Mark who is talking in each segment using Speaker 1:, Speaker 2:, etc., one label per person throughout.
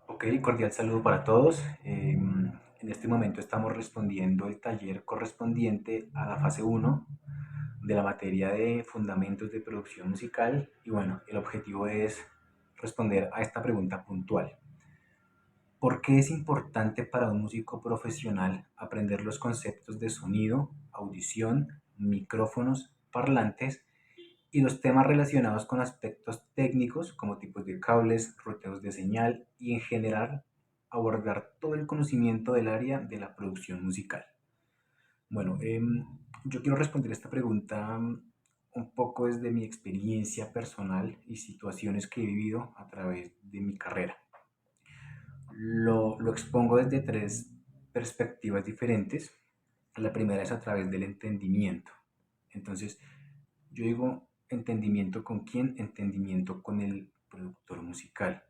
Speaker 1: Ok, cordial saludo para todos. En este momento estamos respondiendo el taller correspondiente a la fase uno de la materia de fundamentos de producción musical y bueno, el objetivo es responder a esta pregunta puntual. ¿Por qué es importante para un músico profesional aprender los conceptos de sonido, audición, micrófonos, parlantes y los temas relacionados con aspectos técnicos como tipos de cables, ruteos de señal y en general abordar todo el conocimiento del área de la producción musical? Bueno, yo quiero responder esta pregunta un poco desde mi experiencia personal y situaciones que he vivido a través de mi carrera. Lo expongo desde tres perspectivas diferentes. La primera es a través del entendimiento. Entonces, yo digo entendimiento con quién, entendimiento con el productor musical.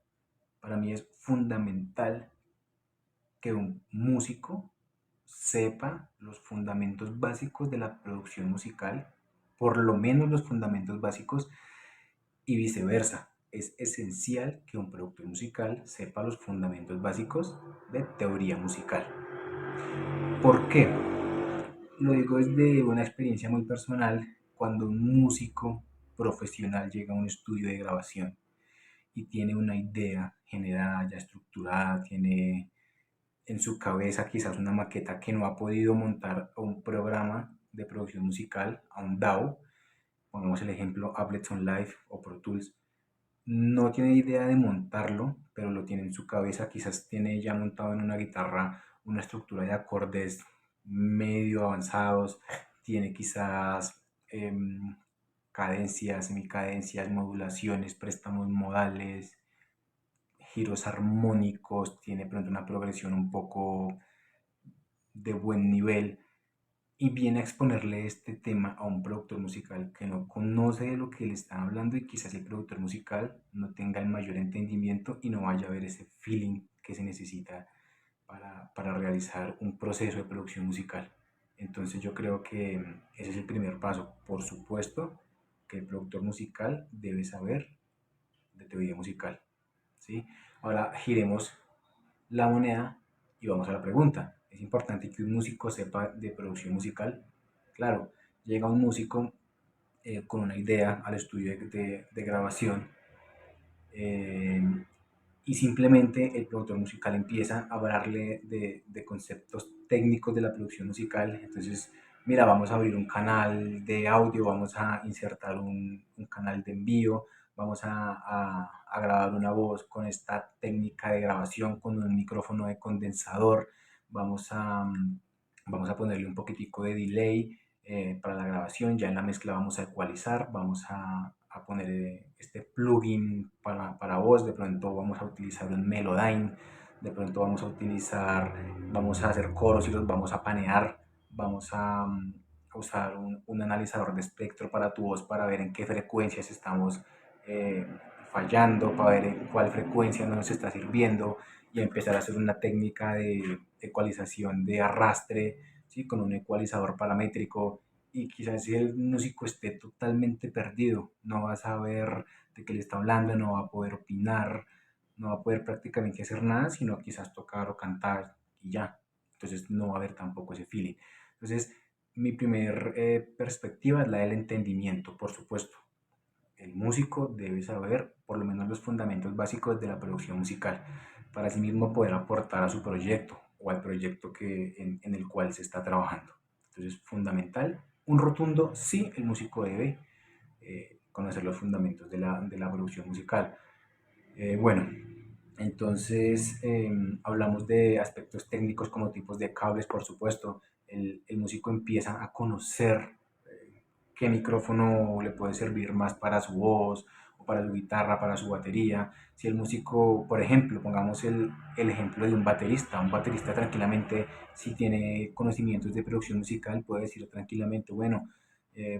Speaker 1: Para mí es fundamental que un músico sepa los fundamentos básicos de la producción musical, por lo menos los fundamentos básicos y viceversa. Es esencial que un productor musical sepa los fundamentos básicos de teoría musical. ¿Por qué? Lo digo desde una experiencia muy personal, cuando un músico profesional llega a un estudio de grabación y tiene una idea generada, ya estructurada, tiene en su cabeza quizás una maqueta que no ha podido montar a un programa de producción musical, a un DAW, pongamos el ejemplo Ableton Live o Pro Tools, no tiene idea de montarlo, pero lo tiene en su cabeza, quizás tiene ya montado en una guitarra una estructura de acordes medio avanzados, tiene quizás cadencias, semicadencias, modulaciones, préstamos modales, giros armónicos, tiene pronto una progresión un poco de buen nivel y viene a exponerle este tema a un productor musical que no conoce de lo que le están hablando y quizás el productor musical no tenga el mayor entendimiento y no vaya a ver ese feeling que se necesita para realizar un proceso de producción musical. Entonces yo creo que ese es el primer paso. Por supuesto que el productor musical debe saber de teoría musical. ¿Sí? Ahora giremos la moneda y vamos a la pregunta. ¿Es importante que un músico sepa de producción musical? Claro, llega un músico con una idea al estudio de grabación eh, y simplemente el productor musical empieza a hablarle de conceptos técnicos de la producción musical. Entonces, mira, vamos a abrir un canal de audio, vamos a insertar un canal de envío, vamos a grabar una voz con esta técnica de grabación, con un micrófono de condensador, vamos a, vamos a ponerle un poquitico de delay para la grabación, ya en la mezcla vamos a ecualizar, vamos a poner este plugin para voz, de pronto vamos a utilizar un Melodyne, de pronto vamos a hacer coros y los vamos a panear, vamos a usar un analizador de espectro para tu voz para ver en qué frecuencias estamos eh, fallando, para ver en cuál frecuencia no nos está sirviendo y empezar a hacer una técnica de ecualización de arrastre, ¿sí? Con un ecualizador paramétrico y quizás si el músico esté totalmente perdido, no va a saber de qué le está hablando, no va a poder opinar, no va a poder prácticamente hacer nada, sino quizás tocar o cantar y ya. Entonces no va a haber tampoco ese feeling. Entonces mi primer perspectiva es la del entendimiento, por supuesto. El músico debe saber por lo menos los fundamentos básicos de la producción musical para así mismo poder aportar a su proyecto o al proyecto en el cual se está trabajando. Entonces, fundamental, un rotundo sí, el músico debe conocer los fundamentos de la producción musical. Bueno, entonces hablamos de aspectos técnicos como tipos de cables, por supuesto. El músico empieza a conocer qué micrófono le puede servir más para su voz o para su guitarra, para su batería. Si el músico, por ejemplo, pongamos el ejemplo de un baterista tranquilamente, si tiene conocimientos de producción musical, puede decir tranquilamente, bueno,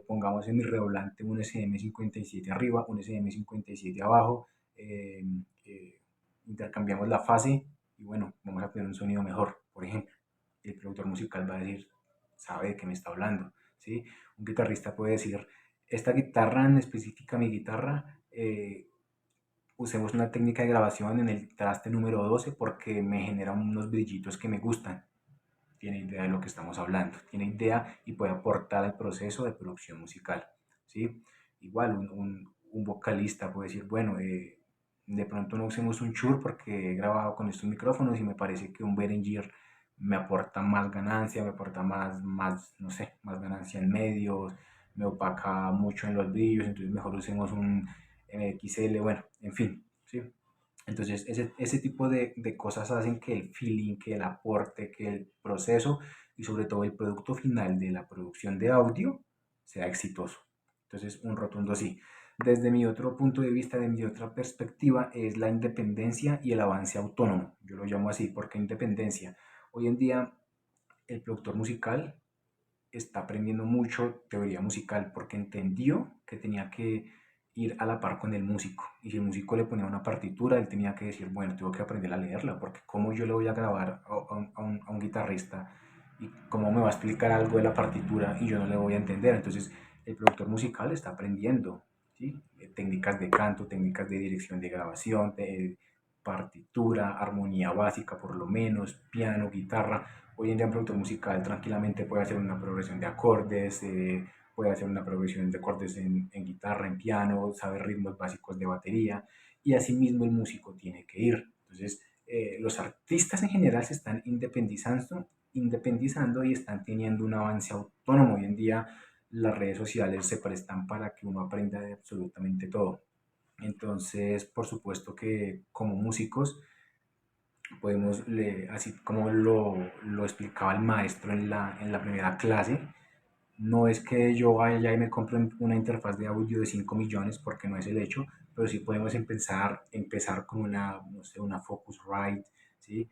Speaker 1: pongamos en mi redoblante un SM57 arriba, un SM57 abajo, eh, eh, intercambiamos la fase y bueno, vamos a tener un sonido mejor, por ejemplo. El productor musical va a decir, sabe de qué me está hablando, ¿sí? Un guitarrista puede decir, esta guitarra en específica, mi guitarra, usemos una técnica de grabación en el traste número 12 porque me genera unos brillitos que me gustan. Tiene idea de lo que estamos hablando, tiene idea y puede aportar al proceso de producción musical, ¿sí? Igual un vocalista puede decir, bueno, de pronto no usemos un Shure porque he grabado con estos micrófonos y me parece que un Behringer me aporta más ganancia, me aporta no sé, más ganancia en medios, me opaca mucho en los brillos, entonces mejor usemos un MXL, bueno, en fin, ¿sí? Entonces, ese tipo de cosas hacen que el feeling, que el aporte, que el proceso y sobre todo el producto final de la producción de audio sea exitoso. Entonces, un rotundo sí. Desde mi otro punto de vista, de mi otra perspectiva, es la independencia y el avance autónomo. Yo lo llamo así, porque independencia. Hoy en día, el productor musical está aprendiendo mucho teoría musical porque entendió que tenía que ir a la par con el músico. Y si el músico le ponía una partitura, él tenía que decir, bueno, tengo que aprender a leerla, porque ¿cómo yo le voy a grabar a un guitarrista y cómo me va a explicar algo de la partitura y yo no le voy a entender? Entonces, el productor musical está aprendiendo, ¿sí? Técnicas de canto, técnicas de dirección de grabación, de partitura, armonía básica por lo menos, piano, guitarra. Hoy en día un productor musical tranquilamente puede hacer una progresión de acordes, puede hacer una progresión de acordes en guitarra, en piano, saber ritmos básicos de batería y asimismo el músico tiene que ir. Entonces, los artistas en general se están independizando y están teniendo un avance autónomo. Hoy en día las redes sociales se prestan para que uno aprenda de absolutamente todo. Entonces, por supuesto que como músicos podemos, así como lo explicaba el maestro en la primera clase, no es que yo vaya y me compre una interfaz de audio de 5 millones, porque no es el hecho, pero sí podemos empezar con una, no sé, una Focusrite, ¿sí?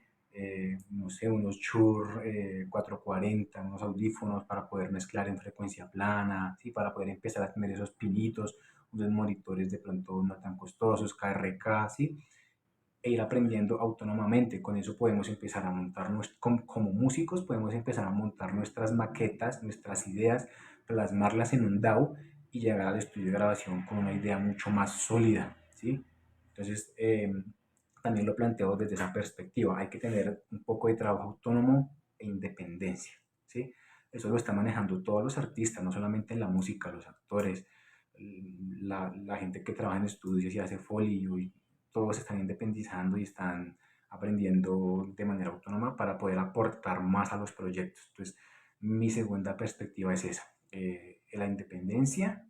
Speaker 1: No sé, unos Shure 440, unos audífonos para poder mezclar en frecuencia plana, ¿sí? Para poder empezar a tener esos pinitos, unos monitores de pronto no tan costosos, KRK, ¿sí? E ir aprendiendo autónomamente. Con eso podemos empezar a montar, como músicos, podemos empezar a montar nuestras maquetas, nuestras ideas, plasmarlas en un DAW y llegar al estudio de grabación con una idea mucho más sólida, ¿sí? Entonces, también lo planteo desde esa perspectiva. Hay que tener un poco de trabajo autónomo e independencia, ¿sí? Eso lo están manejando todos los artistas, no solamente en la música, los actores, la gente que trabaja en estudios y hace folio y todos se están independizando y están aprendiendo de manera autónoma para poder aportar más a los proyectos. Entonces, mi segunda perspectiva es esa, la independencia.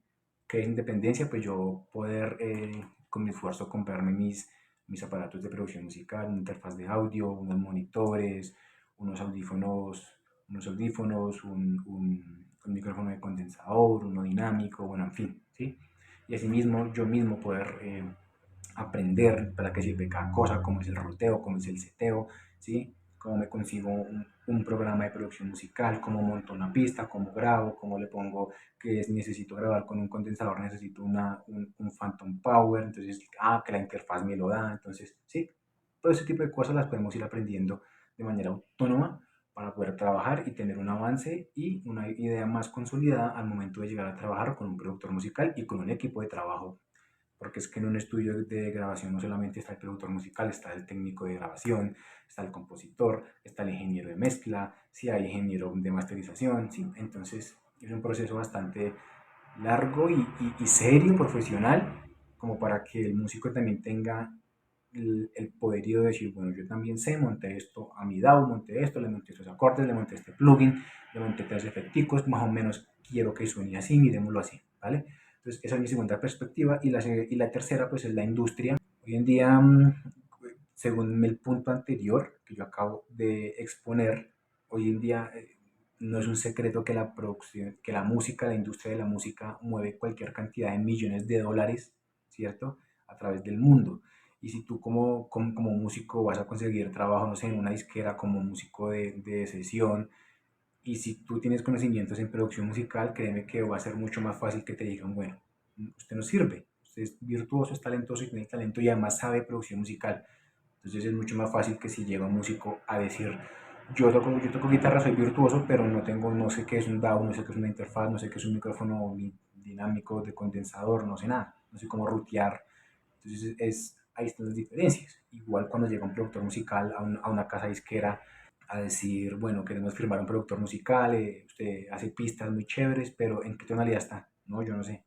Speaker 1: ¿Qué es independencia? Pues yo poder con mi esfuerzo comprarme mis aparatos de producción musical, una interfaz de audio, unos monitores, unos audífonos, un micrófono de condensador, uno dinámico, bueno, en fin, ¿sí? Y asimismo yo mismo poder aprender para qué sirve cada cosa, cómo es el roteo, cómo es el seteo, ¿sí? Cómo me consigo un programa de producción musical, cómo monto una pista, cómo grabo, cómo le pongo que necesito grabar con un condensador, necesito un Phantom Power, entonces, que la interfaz me lo da, entonces, sí, todo ese tipo de cosas las podemos ir aprendiendo de manera autónoma para poder trabajar y tener un avance y una idea más consolidada al momento de llegar a trabajar con un productor musical y con un equipo de trabajo, porque es que en un estudio de grabación no solamente está el productor musical, está el técnico de grabación, está el compositor, está el ingeniero de mezcla, si hay ingeniero de masterización, ¿sí? Entonces es un proceso bastante largo y serio, profesional, como para que el músico también tenga el poderío de decir, bueno, yo también sé, monté esto a mi DAW, monté esto, le monté estos acordes, le monté este plugin, le monté tres efecticos, más o menos quiero que suene así, miremoslo así, ¿vale? Entonces, esa es mi segunda perspectiva. Y la tercera, pues, es la industria. Hoy en día, según el punto anterior que yo acabo de exponer, hoy en día no es un secreto que la producción, que la música, la industria de la música mueve cualquier cantidad de millones de dólares, ¿cierto? A través del mundo. Y si tú como músico vas a conseguir trabajo, no sé, en una disquera como músico de sesión, y si tú tienes conocimientos en producción musical, créeme que va a ser mucho más fácil que te digan, bueno, usted no sirve, usted es virtuoso, es talentoso y tiene talento y además sabe producción musical. Entonces es mucho más fácil que si llega un músico a decir, yo toco guitarra, soy virtuoso, pero no sé qué es un DAW, no sé qué es una interfaz, no sé qué es un micrófono dinámico de condensador, no sé nada, no sé cómo rutear. Entonces es ahí están las diferencias. Igual cuando llega un productor musical a una casa disquera a decir, bueno, queremos firmar un productor musical, usted hace pistas muy chéveres, pero ¿en qué tonalidad está? No, yo no sé.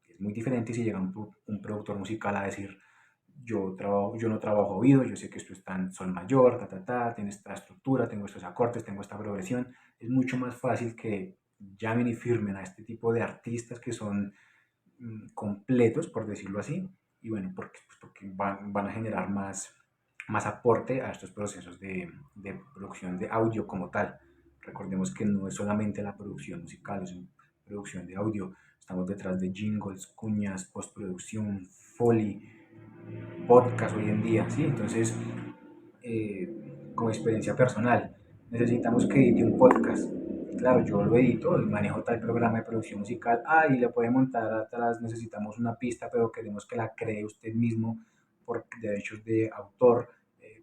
Speaker 1: Es muy diferente si llega un productor musical a decir, yo no trabajo oído, yo sé que esto está en sol mayor, tiene esta estructura, tengo estos acordes, tengo esta progresión. Es mucho más fácil que llamen y firmen a este tipo de artistas que son completos, por decirlo así, y bueno, porque van a generar más aporte a estos procesos de producción de audio como tal. Recordemos que no es solamente la producción musical, es una producción de audio. Estamos detrás de jingles, cuñas, postproducción, foley, podcast hoy en día, ¿sí? Entonces, como experiencia personal, necesitamos que edite un podcast. Claro, yo lo edito, manejo tal programa de producción musical, y le puede montar atrás, necesitamos una pista, pero queremos que la cree usted mismo por derechos de autor.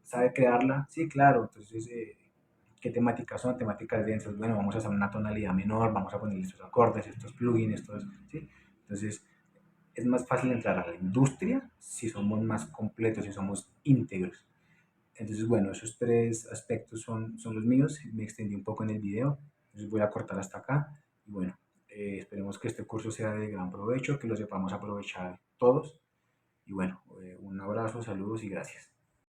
Speaker 1: ¿Sabe crearla? Sí, claro. Entonces, ¿qué temáticas son? Temáticas densas. Bueno, vamos a hacer una tonalidad menor, vamos a poner estos acordes, estos plugins, estos, ¿sí? Entonces, es más fácil entrar a la industria si somos más completos, si somos íntegros. Entonces, bueno, esos tres aspectos son los míos. Me extendí un poco en el video, entonces voy a cortar hasta acá. Y bueno, esperemos que este curso sea de gran provecho, que lo sepamos aprovechar todos. Y bueno, un abrazo, saludos y gracias.